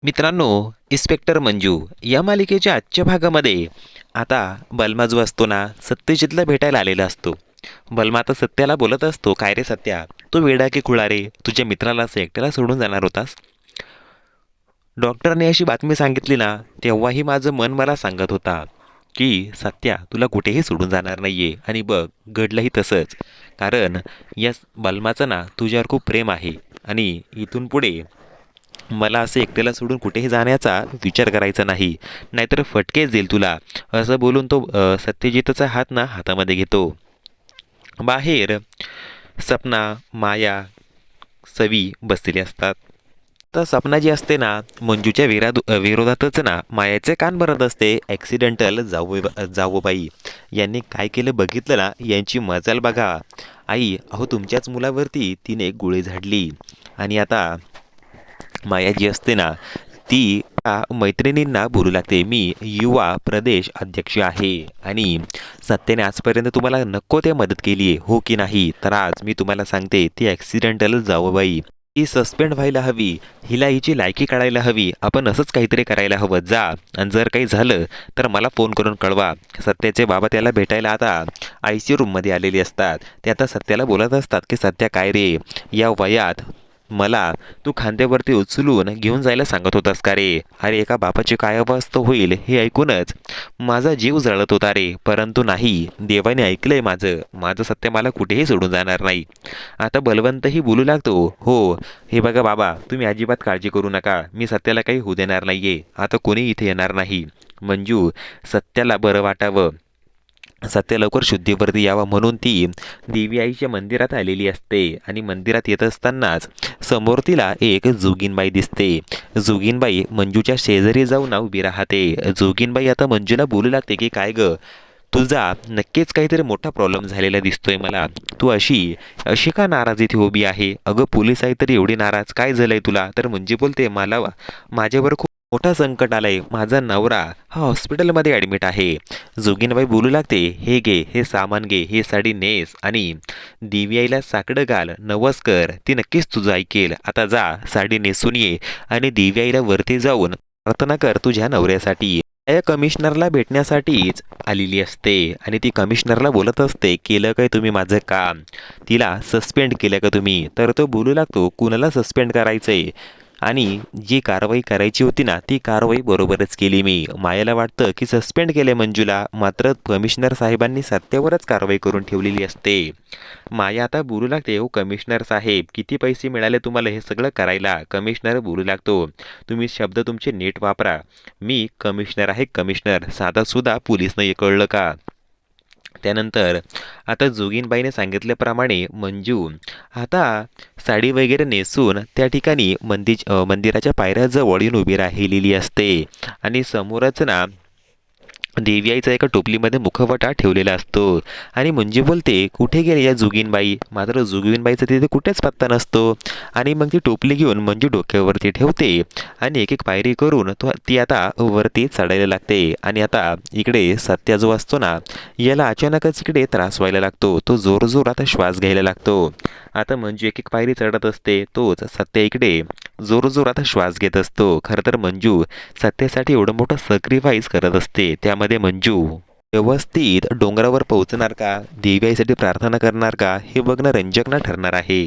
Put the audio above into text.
मित्रांनो, इन्स्पेक्टर मंजू या मालिकेच्या आजच्या भागामध्ये आता बलमा जो असतो ना, सत्यजितला भेटायला आलेला असतो. बलमा आता सत्याला बोलत असतो, "काय रे सत्या, तू वेडा की खुळा रे? तुझ्या मित्राला असं एकट्याला सोडून जाणार होतास? डॉक्टरने अशी बातमी सांगितली ना, तेव्हाही माझं मन मला सांगत होता की सत्या तुला कुठेही सोडून जाणार नाहीये. आणि बघ, घडलंही तसंच. कारण या बलमाचं ना तुझ्यावर खूप प्रेम आहे आणि इथून पुढे मला असं एकट्याला सोडून कुठेही जाण्याचा विचार करायचा नाही, नाहीतर फटकेच देईल तुला." असं बोलून तो सत्यजितचा हात ना हातामध्ये घेतो. बाहेर सपना, माया, सवी बसलेली असतात. तर सपना जी असते ना, मंजूच्या विरोधातच ना मायाचे कान भरत असते. ॲक्सिडेंटल जावोबाई यांनी काय केलं बघितलं ना, यांची मजाल बघा. आई, अहो तुमच्याच मुलावरती तिने गोळी झाडली. आणि आता माया जी असते ना, ती मैत्रिणींना बोलू लागते, "मी युवा प्रदेश अध्यक्ष आहे आणि सत्याने आजपर्यंत तुम्हाला नको ते मदत केली आहे, हो की नाही? तर आज मी तुम्हाला सांगते, ती ॲक्सिडेंटल जावबाई ही सस्पेंड व्हायला हवी. हिला हिची लायकी काढायला हवी. आपण असंच काहीतरी करायला हवं. जा, आणि जर काही झालं तर मला फोन करून कळवा." सत्याचे बाबा त्याला भेटायला आता ICU रूममध्ये आलेले असतात. ते आता सत्याला बोलत असतात की, "सत्या काय रे, या वयात मला तू खांद्यावरती उचलून घेऊन जायला सांगत होतास का रे? अरे, एका बापाची काय अवस्था होईल हे ऐकूनच माझा जीव जळत होता रे. परंतु नाही, देवाने ऐकलंय माझं. माझं सत्य मला कुठेही सोडून जाणार नाही." आता बलवंतही बोलू लागतो, "हो, हे बघा बाबा, तुम्ही अजिबात काळजी करू नका. मी सत्याला काही होऊ देणार नाहीये. आता कोणी इथे येणार नाही." मंजू सत्याला बरं वाटावं, सत्य लवकर शुद्धीवरती यावा म्हणून ती देवी आईच्या मंदिरात आलेली असते. आणि मंदिरात येत असतानाच समोर तिला एक जोगीनबाई दिसते. जोगीनबाई मंजूच्या शेजारी जाऊन उभी राहते. जोगीनबाई आता मंजूला बोलू लागते की, "काय ग, तुझा नक्कीच काहीतरी मोठा प्रॉब्लेम झालेला दिसतोय मला. तू अशी अशी का नाराज इथे उभी आहे? अगं, पोलीस आहे तरी एवढी नाराज काय झालंय तुला?" तर मंजू बोलते, "मला माझ्यावर खूप मोठा संकट आलंय. माझा नवरा हा हॉस्पिटलमध्ये ॲडमिट आहे." जोगीनबाई बोलू लागते, "हे घे, हे सामान घे, हे साडी नेस आणि देवी आईला साकडं घाल, नवस कर. ती नक्कीच तुझं ऐकेल. आता जा, साडी नेसून ये आणि देवी आईला वरती जाऊन प्रार्थना कर तुझ्या नवऱ्यासाठी." या कमिशनरला भेटण्यासाठीच आलेली असते आणि ती कमिशनरला बोलत असते, "केलं काय तुम्ही माझं काम? तिला सस्पेंड केलं का तुम्ही?" तर तो बोलू लागतो, "कुणाला सस्पेंड करायचंय? आणि जी कारवाई करायची होती ना, ती कारवाई बरोबरच केली मी." मायाला वाटतं की सस्पेंड केले मंजूला, मात्र कमिशनर साहेबांनी सत्यावरच कारवाई करून ठेवलेली असते. माया आता बोलू लागते, "हो कमिशनर साहेब, किती पैसे मिळाले तुम्हाला हे सगळं करायला?" कमिशनर बोलू लागतो, "तुम्ही शब्द तुमचे नीट वापरा. मी कमिशनर आहे, कमिशनर. साधासुद्धा पोलीस नाही, कळलं का?" त्यानंतर आता जोगीनबाईने सांगितल्याप्रमाणे मंजू आता साडी वगैरे नेसून त्या ठिकाणी मंदिराच्या पायऱ्याजवळ येऊन उभी राहिलेली असते. आणि समोरच ना देवी आईचा एका टोपलीमध्ये मुखवटा ठेवलेला असतो. आणि मंजू बोलते, "कुठे गेले या जोगीनबाई?" मात्र जोगीनबाईचा तिथे कुठेच पत्ता नसतो. आणि मग ती टोपली घेऊन मंजू डोक्यावरती ठेवते आणि एक एक पायरी करून ती आता वरती चढायला लागते. आणि आता इकडे सत्या जो असतो ना, याला अचानकच इकडे त्रास व्हायला लागतो. तो जोरजोरात श्वास घ्यायला लागतो. आता मंजू एक एक पायरी चढत असते, तोच सत्या इकडे जोरजोरात श्वास घेत असतो. खरं तर मंजू सत्यासाठी एवढं मोठं सॅक्रिफाईस करत असते. त्यामध्ये मंजू व्यवस्थित डोंगरावर पोहोचणार का, देवी आईसाठी प्रार्थना करणार का, हे बघणं रंजक ना ठरणार आहे.